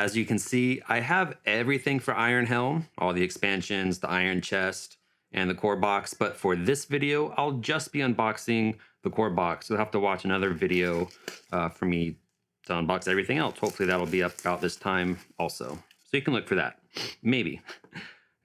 as you can see, I have everything for Iron Helm, all the expansions, the iron chest, and the core box. But for this video, I'll just be unboxing the core box. You'll have to watch another video for me to unbox everything else. Hopefully that'll be up about this time also. So you can look for that, maybe.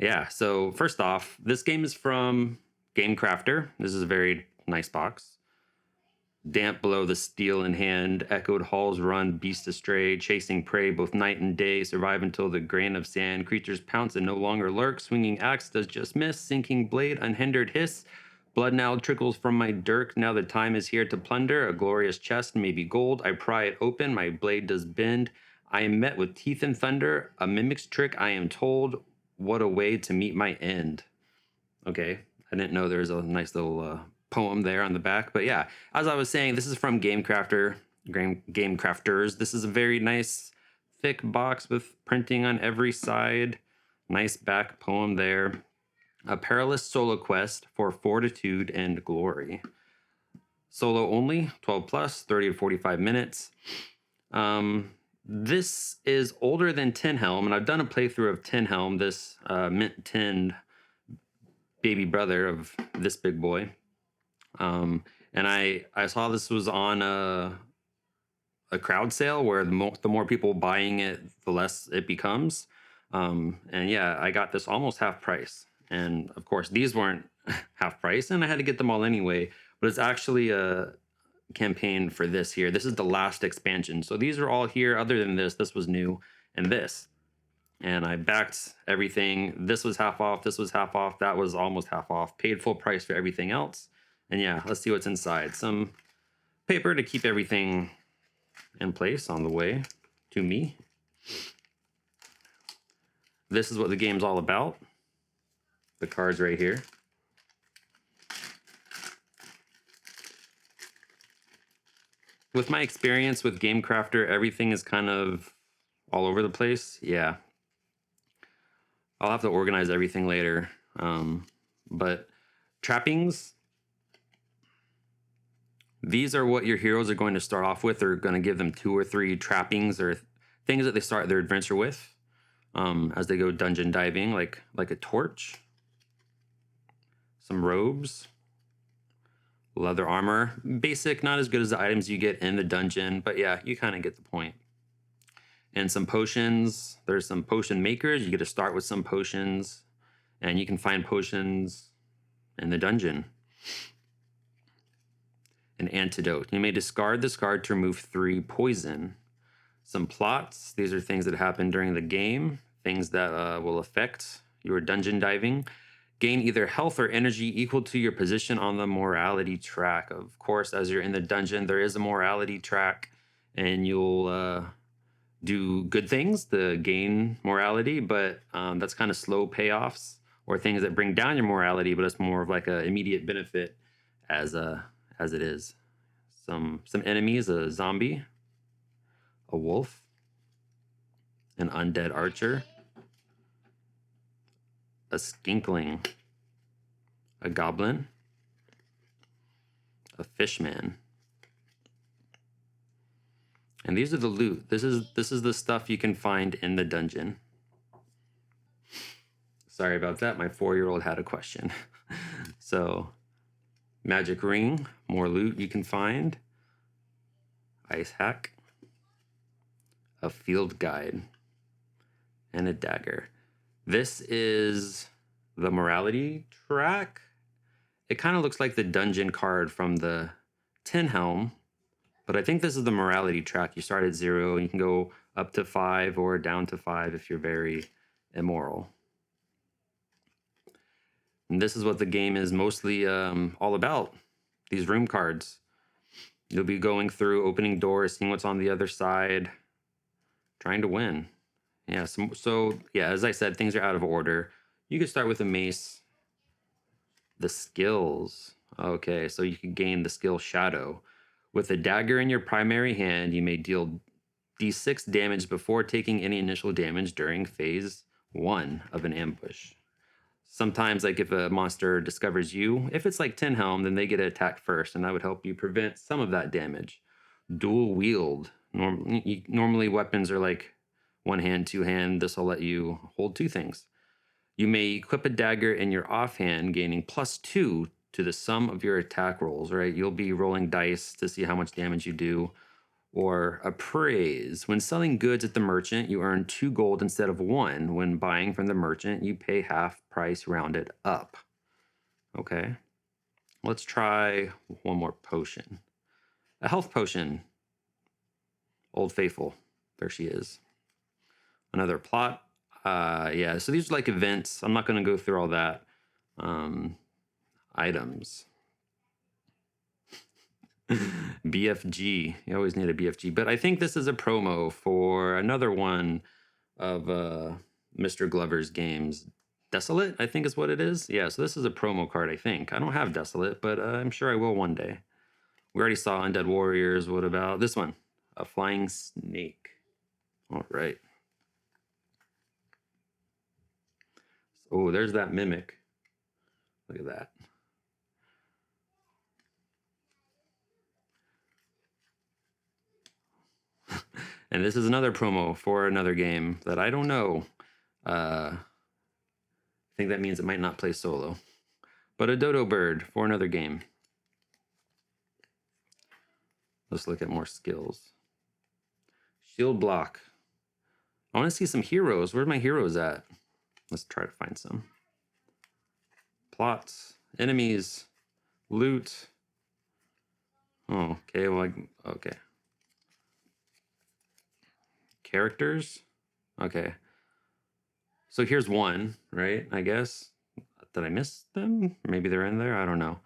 Yeah, so first off, this game is from Game Crafter. This is a very nice box. Damp below the steel in hand, echoed halls run, beast astray, chasing prey both night and day, survive until the grain of sand, creatures pounce and no longer lurk, swinging axe does just miss, sinking blade, unhindered hiss, blood now trickles from my dirk, now the time is here to plunder, a glorious chest, maybe gold, I pry it open, my blade does bend, I am met with teeth and thunder, a mimic's trick, I am told, what a way to meet my end. Okay, I didn't know there was a nice little poem there on the back, but yeah, as I was saying, this is from Game Crafters. This is a very nice thick box with printing on every side. Nice back poem there. A perilous solo quest for fortitude and glory. Solo only, 12 plus, 30 to 45 minutes. This is older than Tin Helm, and I've done a playthrough of Tin Helm, this mint tinned baby brother of this big boy. And I saw this was on a crowd sale where the more people buying it, the less it becomes. And yeah, I got this almost half price. And of course, these weren't half price, and I had to get them all anyway. But it's actually a campaign for this here. This is the last expansion. So these are all here. Other than this was new, and this. And I backed everything. This was half off. This was half off. That was almost half off. Paid full price for everything else. And yeah, let's see what's inside. Some paper to keep everything in place on the way to me. This is what the game's all about. The cards right here. With my experience with Game Crafter, everything is kind of all over the place. Yeah. I'll have to organize everything later. But trappings, these are what your heroes are going to start off with. They're going to give them 2 or 3 trappings or things that they start their adventure with as they go dungeon diving, like a torch, some robes, leather armor. Basic, not as good as the items you get in the dungeon, but yeah, you kind of get the point. And some potions. There's some potion makers. You get to start with some potions, and you can find potions in the dungeon. An antidote. You may discard this card to remove 3 poison. Some plots. These are things that happen during the game. Things that will affect your dungeon diving. Gain either health or energy equal to your position on the morality track. Of course, as you're in the dungeon, there is a morality track, and you'll do good things to gain morality, but that's kind of slow payoffs, or things that bring down your morality, but it's more of like an immediate benefit as it is. Some enemies, a zombie, a wolf, an undead archer, a skinkling, a goblin, a fishman. And these are the loot. This is the stuff you can find in the dungeon. Sorry about that. My 4-year-old had a question. So, magic ring, more loot you can find. Ice hack, a field guide, and a dagger. This is the morality track. It kind of looks like the dungeon card from the Tin Helm, but I think this is the morality track. You start at 0, and you can go up to 5 or down to 5 if you're very immoral. And this is what the game is mostly all about, these room cards. You'll be going through, opening doors, seeing what's on the other side, trying to win. Yeah, so yeah, as I said, things are out of order. You could start with a mace. The skills. Okay, so you can gain the skill Shadow. With a dagger in your primary hand, you may deal d6 damage before taking any initial damage during phase 1 of an ambush. Sometimes, like if a monster discovers you, if it's like Tin Helm, then they get to attack first, and that would help you prevent some of that damage. Dual wield. Normally weapons are like one hand, two hand. This will let you hold two things. You may equip a dagger in your offhand, gaining +2 to the sum of your attack rolls, right? You'll be rolling dice to see how much damage you do. Or appraise. When selling goods at the merchant, you earn 2 gold instead of 1. When buying from the merchant, you pay half price rounded up. Okay. Let's try one more potion. A health potion. Old Faithful. There she is. Another plot. Yeah, so these are like events. I'm not going to go through all that. Items. BFG. You always need a BFG. But I think this is a promo for another one of Mr. Glover's games. Desolate, I think is what it is. Yeah, so this is a promo card, I think. I don't have Desolate, but I'm sure I will one day. We already saw Undead Warriors. What about this one? A flying snake. All right. Oh, there's that mimic. Look at that. And this is another promo for another game that I don't know. I think that means it might not play solo. But a dodo bird for another game. Let's look at more skills. Shield block. I want to see some heroes. Where's my heroes at? Let's try to find some. Plots. Enemies. Loot. Oh, okay. Well, okay. Characters. Okay. So here's one, right? I guess. Did I miss them? Maybe they're in there. I don't know.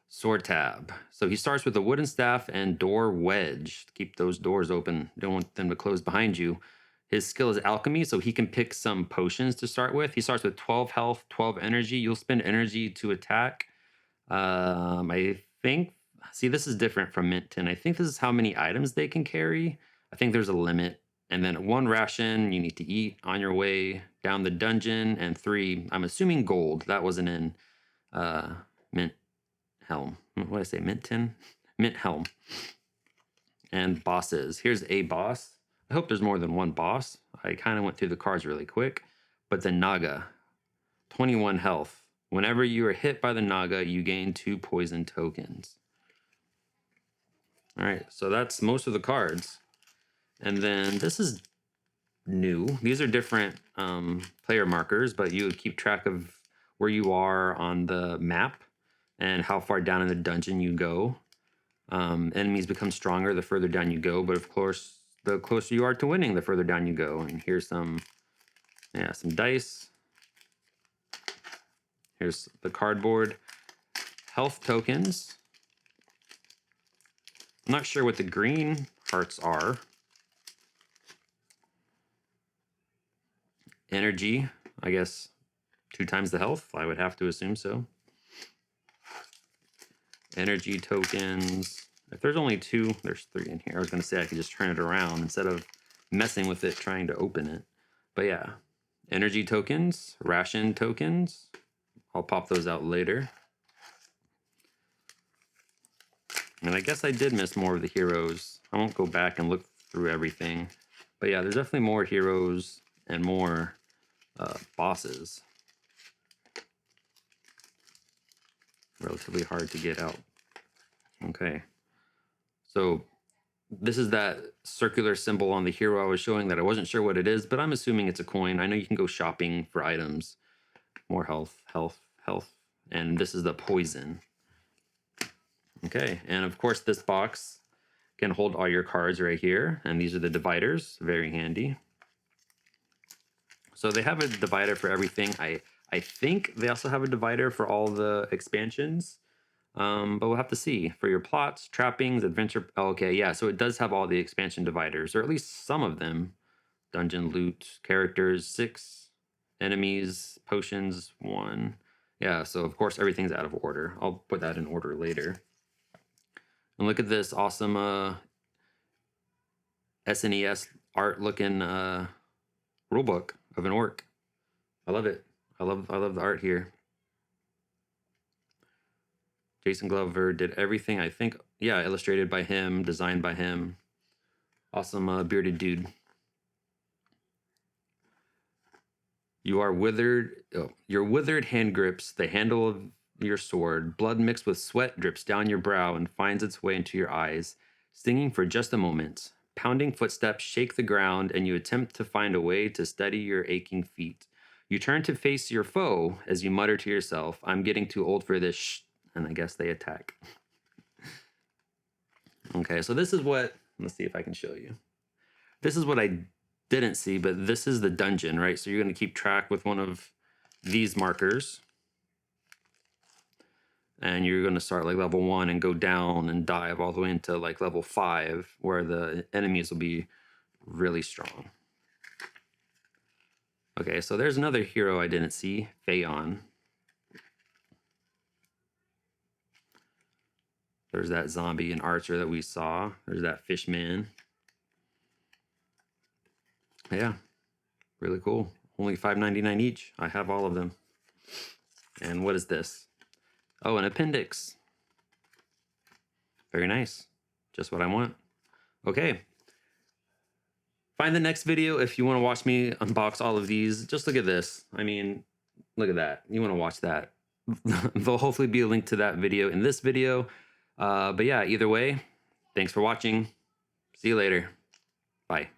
Sword tab. So he starts with a wooden staff and door wedge. Keep those doors open. Don't want them to close behind you. His skill is alchemy, so he can pick some potions to start with. He starts with 12 health, 12 energy. You'll spend energy to attack. I think, see, this is different from Mint Tin. I think this is how many items they can carry. I think there's a limit. And then 1 ration you need to eat on your way down the dungeon. And 3, I'm assuming gold. That wasn't in Mint Helm. What did I say? Mint Tin? Mint Helm. And bosses. Here's a boss. I hope there's more than one boss. I kind of went through the cards really quick. But the Naga. 21 health. Whenever you are hit by the Naga, you gain 2 poison tokens. All right, so that's most of the cards. And then this is new. These are different player markers, but you would keep track of where you are on the map and how far down in the dungeon you go. Enemies become stronger the further down you go, but of course, the closer you are to winning, the further down you go. And here's some dice. Here's the cardboard. Health tokens. I'm not sure what the green hearts are. Energy, I guess 2 times the health. I would have to assume so. Energy tokens. If there's only 2, there's 3 in here. I was going to say I could just turn it around instead of messing with it trying to open it. But yeah, energy tokens, ration tokens. I'll pop those out later. And I guess I did miss more of the heroes. I won't go back and look through everything. But yeah, there's definitely more heroes and more bosses. Relatively hard to get out. Okay. So this is that circular symbol on the hero I was showing that I wasn't sure what it is, but I'm assuming it's a coin. I know you can go shopping for items. More health, health, health. And this is the poison. Okay, and of course this box can hold all your cards right here. And these are the dividers, very handy. So they have a divider for everything. I think they also have a divider for all the expansions. But we'll have to see. For your plots, trappings, adventure... Oh, okay, yeah, so it does have all the expansion dividers, or at least some of them. Dungeon loot, characters, 6. Enemies, potions, 1. Yeah, so of course everything's out of order. I'll put that in order later. And look at this awesome SNES art-looking rulebook of an orc. I love it. I love the art here. Jason Glover did everything, I think. Yeah, illustrated by him, designed by him. Awesome bearded dude. You are withered. Oh, your withered hand grips the handle of your sword. Blood mixed with sweat drips down your brow and finds its way into your eyes, stinging for just a moment. Pounding footsteps shake the ground, and you attempt to find a way to steady your aching feet. You turn to face your foe as you mutter to yourself, "I'm getting too old for this," and I guess they attack. Okay, so this is what, let's see if I can show you. This is what I didn't see, but this is the dungeon, right? So you're going to keep track with one of these markers. And you're going to start like level 1 and go down and dive all the way into like level 5, where the enemies will be really strong. Okay, so there's another hero I didn't see, Phaon. There's that zombie and archer that we saw. There's that fish man. Yeah, really cool. Only $5.99 each. I have all of them. And what is this? Oh, an appendix. Very nice. Just what I want. Okay. Find the next video if you want to watch me unbox all of these. Just look at this. I mean, look at that. You want to watch that. There'll hopefully be a link to that video in this video. But yeah, either way, thanks for watching. See you later. Bye.